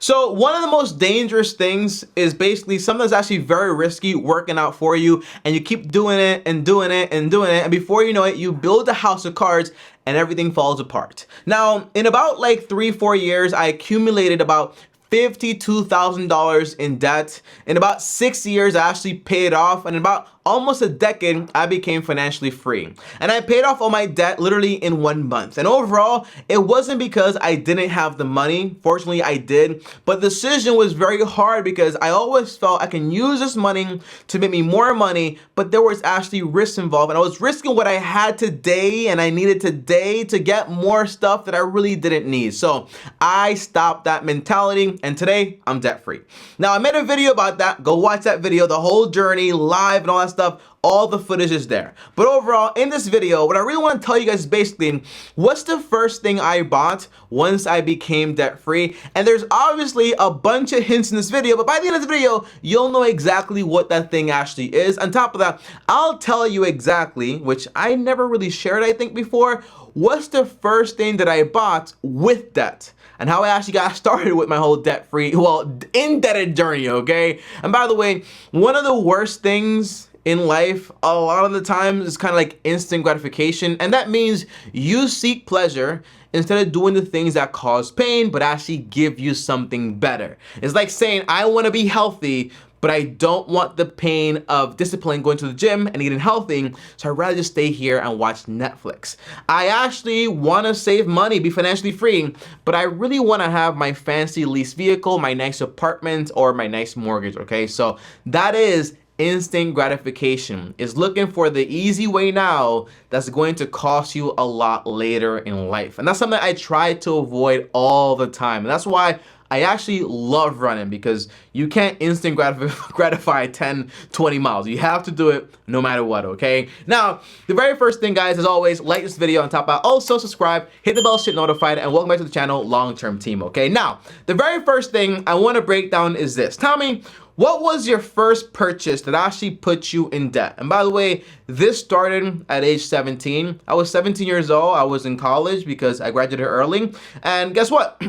So one of the most dangerous things is basically something that's actually very risky working out for you, and you keep doing it and doing it and doing it, and before you know it, you build a house of cards and everything falls apart. Now, in about like 3-4 years, I accumulated about $52,000 in debt. In about 6 years, I actually paid off, and in about almost a decade, I became financially free. And I paid off all my debt literally in 1 month. And overall, it wasn't because I didn't have the money. Fortunately, I did. But the decision was very hard because I always felt I can use this money to make me more money, but there was actually risks involved. And I was risking what I had today and I needed today to get more stuff that I really didn't need. So I stopped that mentality, and today I'm debt free. Now, I made a video about that. Go watch that video, the whole journey, live and all that stuff. All the footage is there. But overall, in this video, what I really want to tell you guys is basically what's the first thing I bought once I became debt free. And there's obviously a bunch of hints in this video, but by the end of the video, you'll know exactly what that thing actually is. On top of that, I'll tell you exactly, which I never really shared, I think, before, what's the first thing that I bought with debt, and how I actually got started with my whole debt-free, well, indebted journey, okay? And by the way, one of the worst things in life, a lot of the times, is kind of like instant gratification, and that means you seek pleasure instead of doing the things that cause pain, but actually give you something better. It's like saying, I want to be healthy, but I don't want the pain of discipline, going to the gym and eating healthy, so I'd rather just stay here and watch Netflix. I actually want to save money, be financially free, but I really want to have my fancy lease vehicle, my nice apartment, or my nice mortgage, okay? So that is instant gratification, is looking for the easy way now that's going to cost you a lot later in life. And that's something I try to avoid all the time. And that's why I actually love running, because you can't instant gratify 10, 20 miles. You have to do it no matter what, okay? Now, the very first thing, guys, as always, like this video on top of that. Also subscribe, hit the bell to get notified, and welcome back to the channel, Long-Term Team, okay? Now, the very first thing I want to break down is this. Tommy, what was your first purchase that actually put you in debt? And by the way, this started at age 17. I was 17 years old. I was in college because I graduated early. And guess what?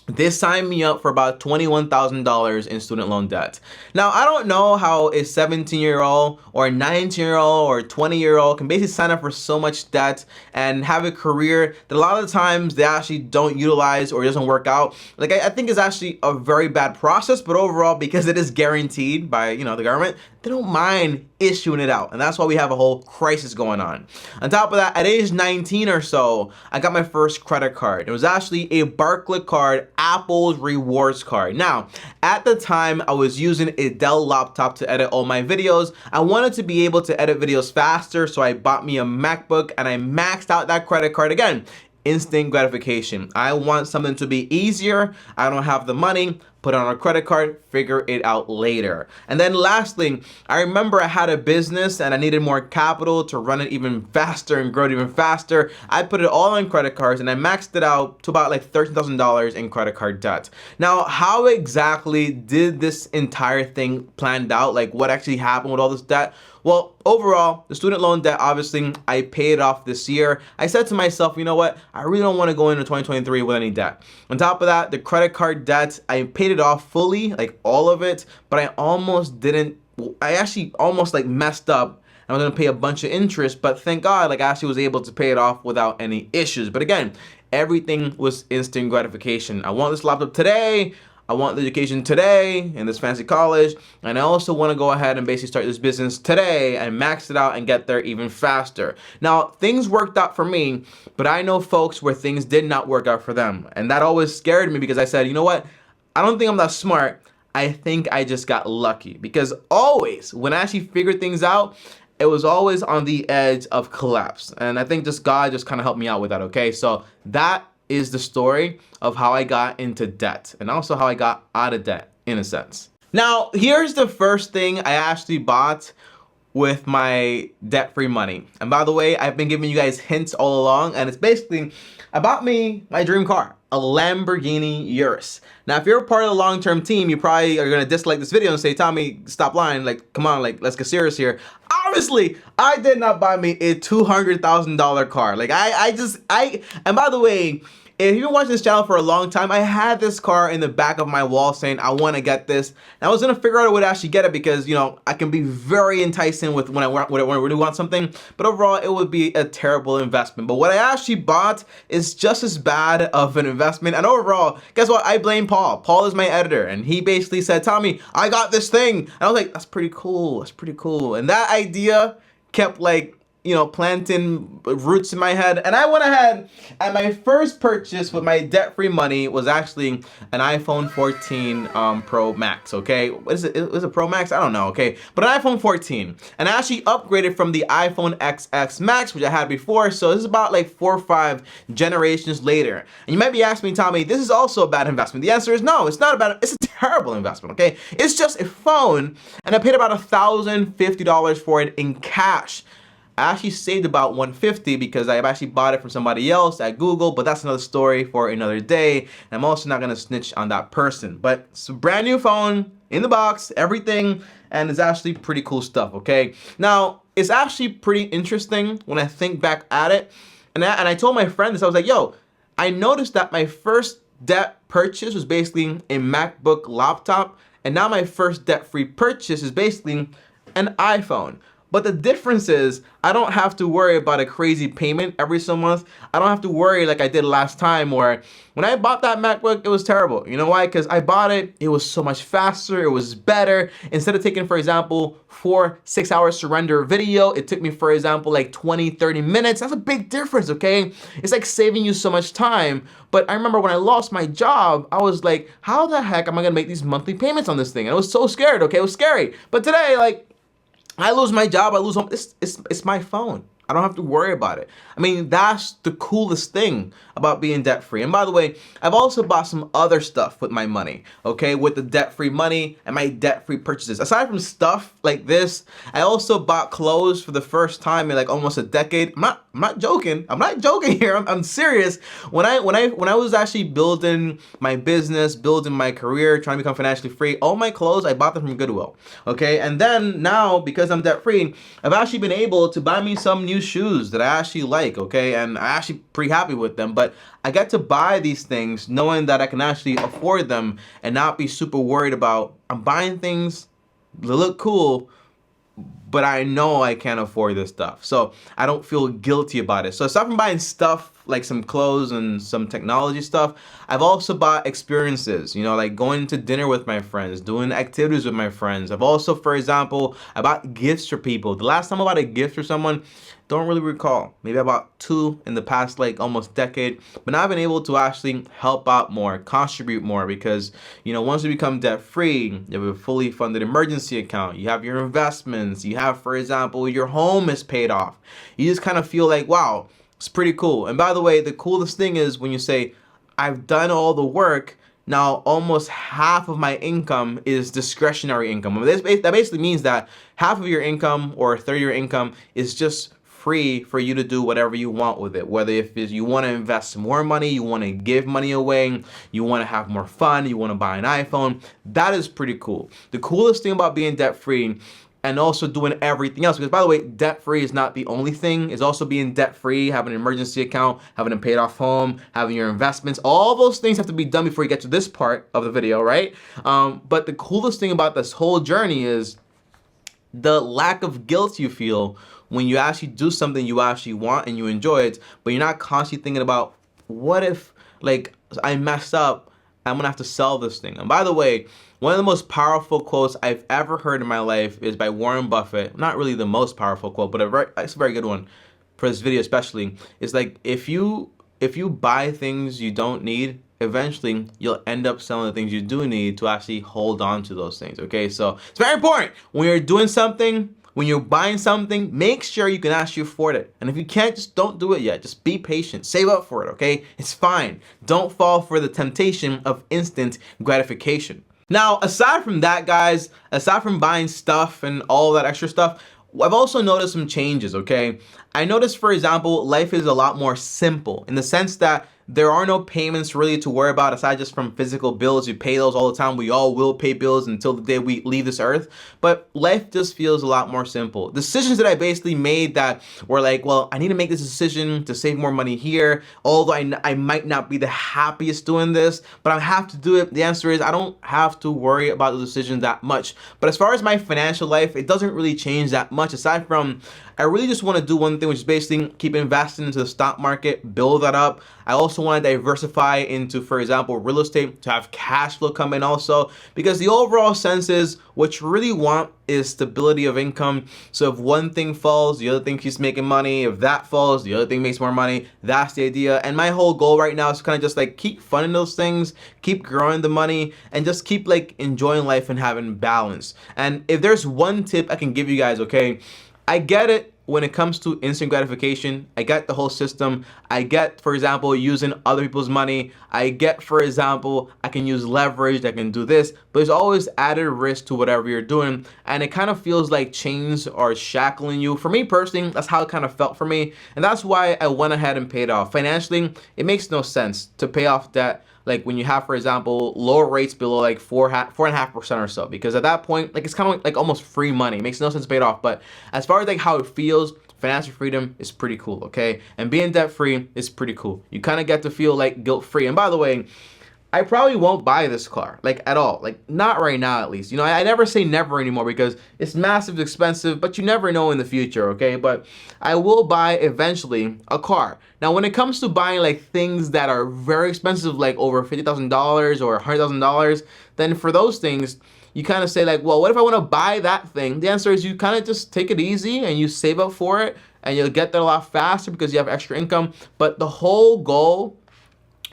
This signed me up for about $21,000 in student loan debt. Now, I don't know how a 17-year-old or a 19-year-old or a 20-year-old can basically sign up for so much debt and have a career that a lot of the times they actually don't utilize or it doesn't work out. Like, I think it's actually a very bad process, but overall, because it is guaranteed by, the government, they don't mind issuing it out. And that's why we have a whole crisis going on. On top of that, at age 19 or so, I got my first credit card. It was actually a Barclays card, Apple's rewards card. Now, at the time, I was using a Dell laptop to edit all my videos. I wanted to be able to edit videos faster, so I bought me a MacBook and I maxed out that credit card. Again, instant gratification. I want something to be easier. I don't have the money. Put it on a credit card, figure it out later. And then lastly, I remember I had a business and I needed more capital to run it even faster and grow it even faster. I put it all on credit cards and I maxed it out to about like $13,000 in credit card debt. Now, how exactly did this entire thing planned out? Like, what actually happened with all this debt? Well, overall, the student loan debt, obviously, I paid off this year. I said to myself, you know what? I really don't want to go into 2023 with any debt. On top of that, the credit card debt, I paid it off fully, like all of it, but I almost didn't, I actually almost like messed up. I was gonna pay a bunch of interest, but thank God, like I actually was able to pay it off without any issues. But again, everything was instant gratification. I want this laptop today. I want the education today in this fancy college, and I also want to go ahead and basically start this business today and max it out and get there even faster. Now, things worked out for me, but I know folks where things did not work out for them, and that always scared me because I said, you know what? I don't think I'm that smart. I think I just got lucky, because always when I actually figured things out, it was always on the edge of collapse, and I think just God just kind of helped me out with that, okay? So that is the story of how I got into debt and also how I got out of debt in a sense. Now, here's the first thing I actually bought with my debt-free money. And by the way, I've been giving you guys hints all along, and it's basically, I bought me my dream car, a Lamborghini Urus. Now, if you're a part of the long-term team, you probably are gonna dislike this video and say, Tommy, stop lying, like, come on, like, let's get serious here. Obviously, I did not buy me a $200,000 car. Like, and by the way, if you've been watching this channel for a long time, I had this car in the back of my wall saying I want to get this. And I was gonna figure out a way to actually get it because, you know, I can be very enticing with when I really want something, but overall it would be a terrible investment. But what I actually bought is just as bad of an investment. And overall, guess what? I blame Paul. Paul is my editor, and he basically said, Tommy, I got this thing. And I was like, that's pretty cool. That's pretty cool. And that idea kept like, you know, planting roots in my head. And I went ahead, and my first purchase with my debt-free money was actually an iPhone 14 Pro Max, okay? What is it? Is it Pro Max? I don't know, okay? But an iPhone 14. And I actually upgraded from the iPhone XS Max, which I had before. So this is about like 4 or 5 generations later. And you might be asking me, Tommy, this is also a bad investment. The answer is no, it's not a bad, it's a terrible investment, okay? It's just a phone, and I paid about $1,050 for it in cash. I actually saved about $150 because I actually bought it from somebody else at Google, but that's another story for another day. And I'm also not gonna snitch on that person. But it's a brand new phone, in the box, everything, and it's actually pretty cool stuff, okay? Now, it's actually pretty interesting when I think back at it. And I told my friend this, I was like, yo, I noticed that my first debt purchase was basically a MacBook laptop, and now my first debt-free purchase is basically an iPhone. But the difference is I don't have to worry about a crazy payment every so month. I don't have to worry like I did last time, where when I bought that MacBook, it was terrible. You know why? Because I bought it, it was so much faster, it was better. Instead of taking, for example, 4-6 hours to render a video, it took me, for example, like 20-30 minutes. That's a big difference, okay? It's like saving you so much time. But I remember when I lost my job, I was like, how the heck am I gonna make these monthly payments on this thing? And I was so scared, okay? It was scary. But today, like, I lose my job, I lose home. It's my phone. I don't have to worry about it. I mean, that's the coolest thing about being debt-free. And by the way, I've also bought some other stuff with my money, okay? With the debt-free money and my debt-free purchases. Aside from stuff like this, I also bought clothes for the first time in like almost a decade. I'm not joking. I'm not joking here. I'm serious. When I was actually building my business, building my career, trying to become financially free, all my clothes, I bought them from Goodwill, okay? And then now, because I'm debt-free, I've actually been able to buy me some new shoes that I actually like, okay? And I'm actually pretty happy with them, but I get to buy these things knowing that I can actually afford them and not be super worried about, I'm buying things that look cool, but I know I can't afford this stuff. So I don't feel guilty about it. So aside from buying stuff like some clothes and some technology stuff, I've also bought experiences, you know, like going to dinner with my friends, doing activities with my friends. I've also, for example, I bought gifts for people. The last time I bought a gift for someone, don't really recall. Maybe I bought 2 in the past like almost decade, but now I've been able to actually help out more, contribute more, because, you know, once you become debt free, you have a fully funded emergency account, you have your investments, you have, for example, your home is paid off. You just kind of feel like, wow, it's pretty cool. And by the way, the coolest thing is when you say, I've done all the work, now almost half of my income is discretionary income. That basically means that half of your income or a third of your income is just free for you to do whatever you want with it. Whether if you want to invest more money, you want to give money away, you want to have more fun, you want to buy an iPhone, that is pretty cool. The coolest thing about being debt free and also doing everything else, because by the way, debt-free is not the only thing. It's also being debt-free, having an emergency account, having a paid off home, having your investments. All those things have to be done before you get to this part of the video, right? But the coolest thing about this whole journey is the lack of guilt you feel when you actually do something you actually want and you enjoy it, but you're not constantly thinking about, what if, like, I messed up, I'm gonna have to sell this thing. And by the way, one of the most powerful quotes I've ever heard in my life is by Warren Buffett. Not really the most powerful quote, but it's a very good one for this video especially. It's like, if you buy things you don't need, eventually you'll end up selling the things you do need to actually hold on to those things, okay? So it's very important when you're doing something, when you're buying something, make sure you can actually afford it. And if you can't, just don't do it yet. Just be patient. Save up for it, okay? It's fine. Don't fall for the temptation of instant gratification. Now, aside from that, guys, aside from buying stuff and all that extra stuff, I've also noticed some changes, okay? I noticed, for example, life is a lot more simple in the sense that There are no payments really to worry about aside just from physical bills. You pay those all the time. We all will pay bills until the day we leave this earth. But life just feels a lot more simple. Decisions that I basically made that were like, well, I need to make this decision to save more money here. Although I might not be the happiest doing this, but I have to do it. The answer is I don't have to worry about the decision that much. But as far as my financial life, it doesn't really change that much aside from I really just want to do one thing, which is basically keep investing into the stock market, build that up. I also want to diversify into, for example, real estate to have cash flow come in also, because the overall sense is what you really want is stability of income. So if one thing falls, the other thing keeps making money. If that falls, the other thing makes more money. That's the idea. And my whole goal right now is kind of just like keep funding those things, keep growing the money, and just keep like enjoying life and having balance. And if there's one tip I can give you guys, okay, I get it when it comes to instant gratification. I get the whole system. I get, for example, using other people's money. I get, for example, I can use leverage, I can do this, but there's always added risk to whatever you're doing. And it kind of feels like chains are shackling you. For me personally, that's how it kind of felt for me. And that's why I went ahead and paid off. Financially, it makes no sense to pay off debt like when you have, for example, lower rates below like 4.5% or so, because at that point, like it's kind of like almost free money. It makes no sense to pay it off. But as far as like how it feels, financial freedom is pretty cool, okay? And being debt free is pretty cool. You kind of get to feel like guilt free. And by the way, I probably won't buy this car, like at all, like not right now at least. You know, I never say never anymore because it's massive expensive, but you never know in the future, okay? But I will buy eventually a car. Now, when it comes to buying like things that are very expensive, like over $50,000 or $100,000, then for those things, you kind of say like, well, what if I want to buy that thing? The answer is you kind of just take it easy and you save up for it and you'll get there a lot faster because you have extra income. But the whole goal,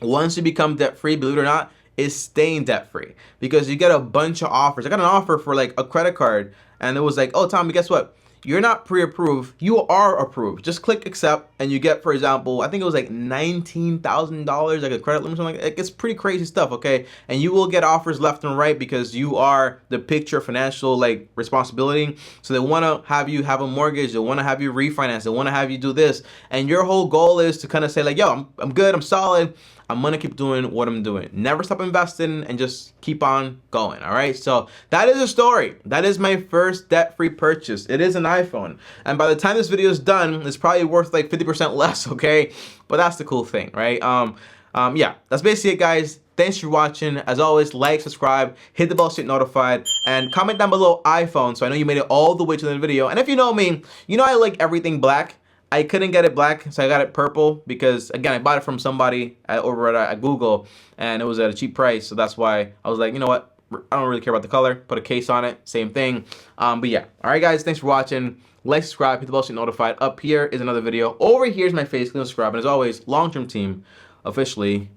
once you become debt free, believe it or not, is staying debt free because you get a bunch of offers. I got an offer for like a credit card and it was like, oh, Tommy, guess what? You're not pre-approved, you are approved. Just click accept and you get, for example, I think it was like $19,000, like a credit limit or something like that. It's pretty crazy stuff, okay? And you will get offers left and right because you are the picture of financial like responsibility. So they wanna have you have a mortgage, they wanna have you refinance, they wanna have you do this. And your whole goal is to kind of say like, yo, I'm good, I'm solid. I'm gonna keep doing what I'm doing. Never stop investing and just keep on going, all right? So that is a story. That is my first debt-free purchase. It is an iPhone. And by the time this video is done, it's probably worth like 50% less, okay? But that's the cool thing, right? Yeah, that's basically it, guys. Thanks for watching. As always, like, subscribe, hit the bell so you're notified, and comment down below iPhone so I know you made it all the way to the video. And if you know me, you know I like everything black. I couldn't get it black, so I got it purple because, again, I bought it from somebody over at Google, and it was at a cheap price, so that's why I was like, you know what, I don't really care about the color, put a case on it, same thing. But yeah, all right, guys, thanks for watching. Like, subscribe, hit the bell so you're notified. Up here is another video. Over here is my face, click subscribe, and as always, long-term team officially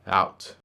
out.